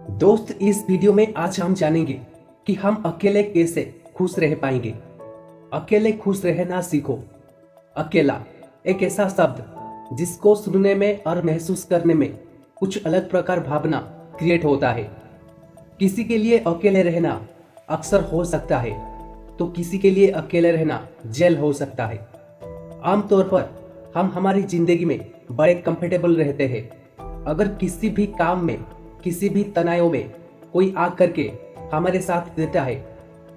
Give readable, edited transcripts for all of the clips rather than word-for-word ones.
दोस्त, इस वीडियो में आज हम जानेंगे कि हम अकेले कैसे खुश रह पाएंगे। अकेले खुश रहना सीखो। अकेला एक ऐसा शब्द जिसको सुनने में और महसूस करने में कुछ अलग प्रकार भावना क्रिएट होता है। किसी के लिए अकेले रहना अक्सर हो सकता है तो किसी के लिए अकेले रहना जेल हो सकता है। आमतौर पर हम हमारी जिंदगी में बड़े कंफर्टेबल रहते हैं। अगर किसी भी काम में, किसी भी तनाव में कोई आ करके हमारे साथ देता है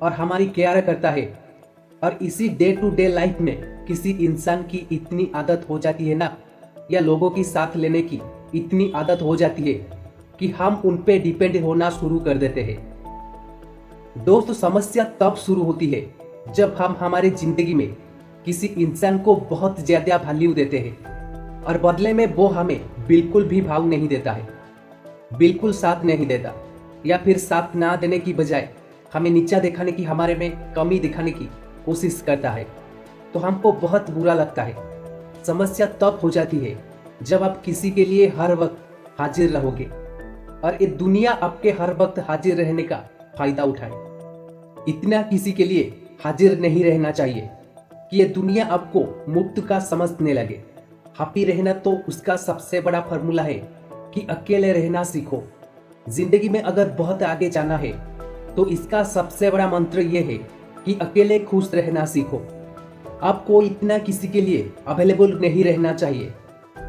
और हमारी केयर करता है, और इसी डे टू डे लाइफ में किसी इंसान की इतनी आदत हो जाती है ना, या लोगों की साथ लेने की इतनी आदत हो जाती है कि हम उन पे डिपेंड होना शुरू कर देते हैं। दोस्त, समस्या तब शुरू होती है जब हम हमारी जिंदगी में किसी इंसान को बहुत ज्यादा वैल्यू देते हैं और बदले में वो हमें बिल्कुल भी भाव नहीं देता है, बिल्कुल साथ नहीं देता, या फिर साथ ना देने की बजाय हमें नीचा दिखाने की, हमारे में कमी दिखाने की कोशिश करता है, तो हमको बहुत बुरा लगता है। समस्या तब हो जाती है जब आप किसी के लिए हर वक्त हाजिर रहोगे और ये दुनिया आपके हर वक्त हाजिर रहने का फायदा उठाए। इतना किसी के लिए हाजिर नहीं रहना चाहिए कि ये दुनिया आपको मुफ्त का समझने लगे। हैप्पी रहना तो उसका सबसे बड़ा फॉर्मूला है कि अकेले रहना सीखो। जिंदगी में अगर बहुत आगे जाना है तो इसका सबसे बड़ा मंत्र ये है कि अकेले खुश रहना सीखो। आपको इतना किसी के लिए अवेलेबल नहीं रहना चाहिए।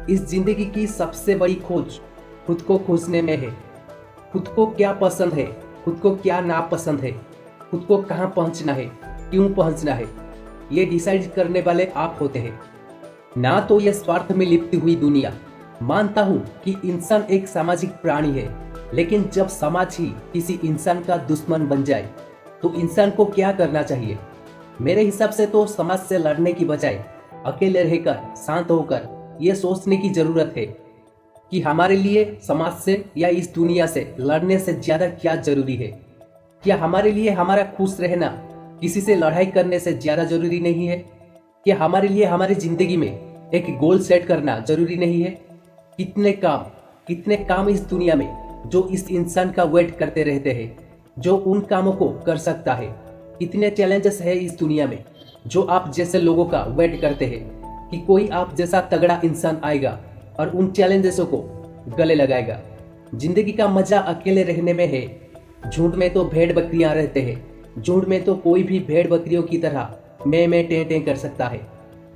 इस जिंदगी की सबसे बड़ी खोज खुद को खोजने में है। खुद को क्या पसंद है, खुद को क्या नापसंद है, खुद को कहाँ पहुँचना है, क्यों पहुँचना है, ये डिसाइड करने वाले आप होते हैं, ना तो ये स्वार्थ में लिपटी हुई दुनिया। मानता हूँ कि इंसान एक सामाजिक प्राणी है, लेकिन जब समाज ही किसी इंसान का दुश्मन बन जाए तो इंसान को क्या करना चाहिए? मेरे हिसाब से तो समाज से लड़ने की बजाय अकेले रहकर शांत होकर यह सोचने की जरूरत है कि हमारे लिए समाज से या इस दुनिया से लड़ने से ज्यादा क्या जरूरी है। क्या हमारे लिए हमारा खुश रहना किसी से लड़ाई करने से ज्यादा जरूरी नहीं है? क्या हमारे लिए हमारी जिंदगी में एक गोल सेट करना जरूरी नहीं है? कितने काम इस दुनिया में जो इस इंसान का वेट करते रहते हैं, जो उन कामों को कर सकता है। कितने चैलेंजेस है इस दुनिया में जो आप जैसे लोगों का वेट करते हैं कि कोई आप जैसा तगड़ा इंसान आएगा और उन चैलेंजेसों को गले लगाएगा। जिंदगी का मजा अकेले रहने में है। झुंड में तो भेड़ बकरियां रहते हैं, झुंड में तो कोई भी भेड़ बकरियों की तरह मैं टें टें कर सकता है,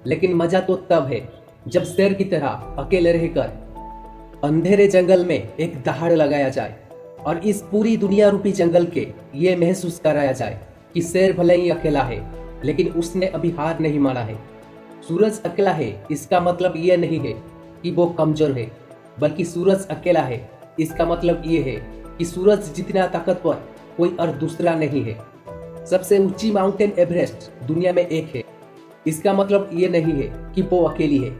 लेकिन मजा तो तब है जब शेर की तरह अकेले रहकर अंधेरे जंगल में एक दहाड़ लगाया जाए और इस पूरी दुनिया रूपी जंगल के ये महसूस कराया जाए कि शेर भले ही अकेला है, लेकिन उसने अभी हार नहीं माना है। सूरज अकेला है इसका मतलब ये नहीं है कि वो कमजोर है, बल्कि सूरज अकेला है इसका मतलब ये है कि सूरज जितना ताकतवर कोई और दूसरा नहीं है। सबसे ऊंची माउंटेन एवरेस्ट दुनिया में एक है, इसका मतलब ये नहीं है कि वो अकेली है,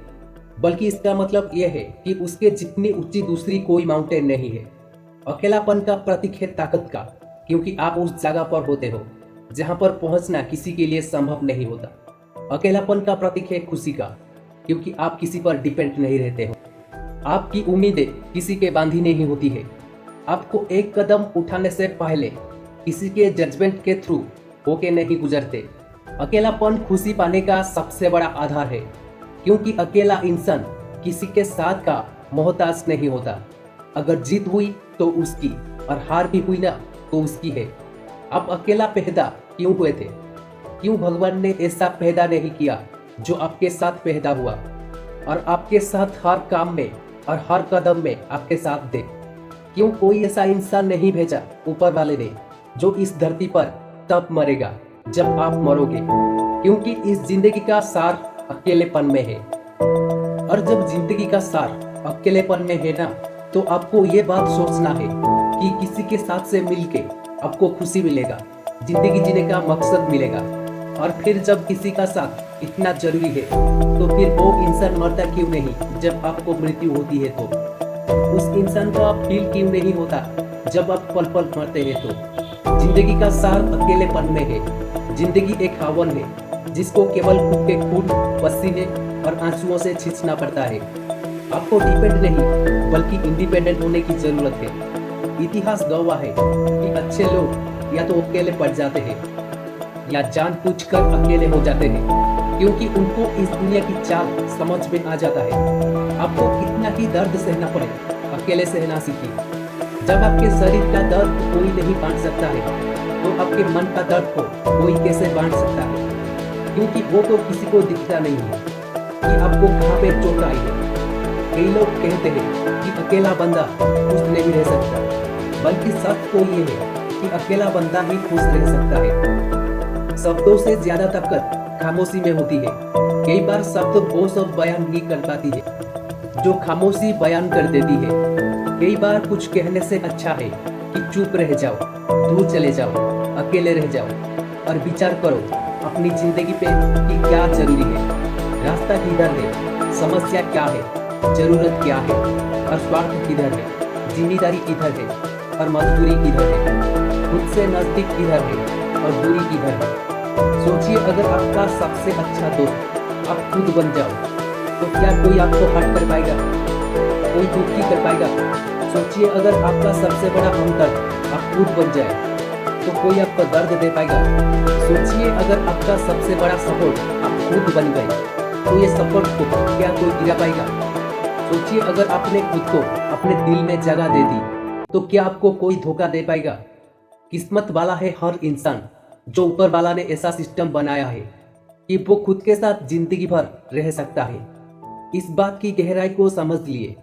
बल्कि इसका मतलब यह है कि उसके जितनी ऊंची दूसरी कोई माउंटेन नहीं है। अकेलापन का प्रतीक है ताकत का, क्योंकि आप उस जगह पर होते हो जहां पर पहुंचना किसी के लिए संभव नहीं होता। अकेलापन का प्रतीक है खुशी का, क्योंकि आप किसी पर डिपेंड नहीं रहते हो। आपकी उम्मीदें किसी के बांधी नहीं होती है। आपको एक कदम उठाने से पहले किसी के जजमेंट के थ्रू होके नहीं गुजरते। अकेलापन खुशी पाने का सबसे बड़ा आधार है, क्योंकि अकेला इंसान किसी के साथ का मोहताज नहीं होता। अगर जीत हुई तो उसकी, और हार भी हुई ना तो उसकी है। आप अकेला पैदा क्यों हुए थे? क्यों भगवान ने ऐसा पैदा नहीं किया जो आपके साथ पैदा हुआ और आपके साथ हर काम में और हर कदम में आपके साथ दे? क्यों कोई ऐसा इंसान नहीं भेजा ऊपर वाले ने जो इस धरती पर तब मरेगा जब आप मरोगे? क्योंकि इस जिंदगी का सार अकेलेपन में है, और जब जिंदगी का सार अकेलेपन में है ना, तो आपको ये बात सोचना है कि किसी के साथ से मिलके आपको खुशी मिलेगा, जिंदगी जीने का मकसद मिलेगा। और फिर जब किसी का साथ इतना जरूरी है तो फिर वो इंसान मरता क्यों नहीं जब आपको मृत्यु होती है? तो उस इंसान का फील क्यों नहीं होता जब आप पल पल मरते हैं? तो जिंदगी का सार अकेलेपन में है। जिंदगी एक हवन है जिसको केवल खुद के खून, पसीने और आंसुओं से खींचना पड़ता है। आपको डिपेंड नहीं बल्कि इंडिपेंडेंट होने की जरूरत है। इतिहास गवाह है कि अच्छे लोग या तो अकेले पड़ जाते हैं या जानबूझकर अकेले हो जाते हैं, क्योंकि उनको इस दुनिया की चाल समझ में आ जाता है। आपको कितना ही दर्द सहना पड़े, अकेले सहना सीखिए। जब आपके शरीर का दर्द कोई नहीं बांट सकता है, तो आपके मन का दर्द को कोई कैसे बांट सकता है? क्योंकि वो तो किसी को दिखता नहीं है कि आपको कहाँ पे चोट आई है। कई लोग कहते हैं कि अकेला बंदा खुश नहीं रह सकता, बल्कि सच तो ये है कि अकेला बंदा ही खुश रह सकता है। शब्दों से ज्यादा ताकत खामोशी में होती है। कई बार शब्द वो सब बयान नहीं कर पाती है जो खामोशी बयान कर देती है। कई बार कुछ कहने से अच्छा है कि चुप रह जाओ, दूर चले जाओ, अकेले रह जाओ और विचार करो अपनी जिंदगी पे कि क्या जरूरी है, रास्ता किधर है, समस्या क्या है, जरूरत क्या है और स्वार्थ किधर है, जिम्मेदारी किधर है और मजबूरी किधर है, खुद से नजदीक किधर है और दूरी किधर है। सोचिए, अगर आपका सबसे अच्छा दोस्त आप खुद बन जाओ तो क्या कोई आपको हर्ट कर पाएगा? कोई दुखी कर पाएगा? सोचिए, अगर आपका सबसे बड़ा हमदर्द आप खुद बन जाए तो कोई आपको दर्द दे पाएगा? सोचिए, अगर आपका सबसे बड़ा सपोर्ट आप खुद बन गए तो ये सपोर्ट को क्या कोई गिरा पाएगा? सोचिए, अगर आपने खुद को अपने दिल में जगह दे दी तो क्या आपको कोई धोखा दे पाएगा? किस्मत वाला है हर इंसान जो ऊपर वाला ने ऐसा सिस्टम बनाया है कि वो खुद के साथ जिंदगी भर रह सकता है। इस बात की गहराई को समझ लिए।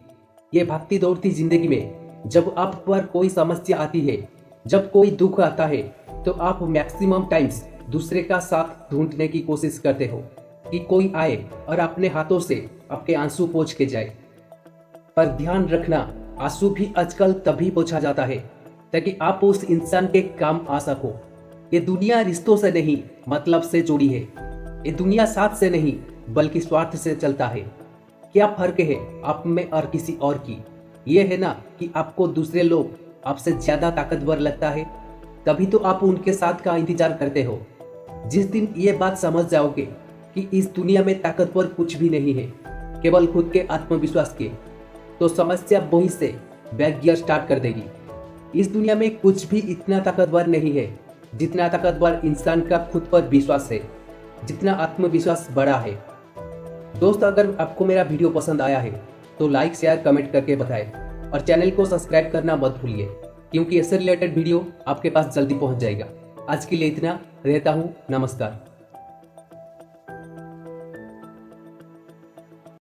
ये भागती दौड़ती जिंदगी में जब आप पर कोई समस्या आती है, जब कोई दुख आता है, तो आप मैक्सिमम टाइम्स दूसरे का साथ ढूंढने की कोशिश करते हो कि कोई आए और अपने हाथों से आपके आंसू पोंछ के जाए। पर ध्यान रखना, आंसू भी आजकल तभी पोंछा जाता है ताकि आप उस इंसान के काम आ सको। ये दुनिया रिश्तों से नहीं मतलब से जुड़ी है। ये दुनिया साथ से नहीं बल्कि स्वार्थ से चलता है। क्या फर्क है आप में और किसी और की? ये है ना कि आपको दूसरे लोग आपसे ज्यादा ताकतवर लगता है, तभी तो आप उनके साथ का इंतजार करते हो। जिस दिन ये बात समझ जाओगे कि इस दुनिया में ताकतवर कुछ भी नहीं है, केवल खुद के आत्मविश्वास के, तो समस्या वहीं से बैक गियर स्टार्ट कर देगी। इस दुनिया में कुछ भी इतना ताकतवर नहीं है जितना ताकतवर इंसान का खुद पर विश्वास है, जितना आत्मविश्वास बड़ा है। दोस्त, अगर आपको मेरा वीडियो पसंद आया है तो लाइक, शेयर, कमेंट करके बताएं और चैनल को सब्सक्राइब करना मत भूलिए, क्योंकि ऐसे रिलेटेड वीडियो आपके पास जल्दी पहुंच जाएगा। आज के लिए इतना, रहता हूँ, नमस्कार।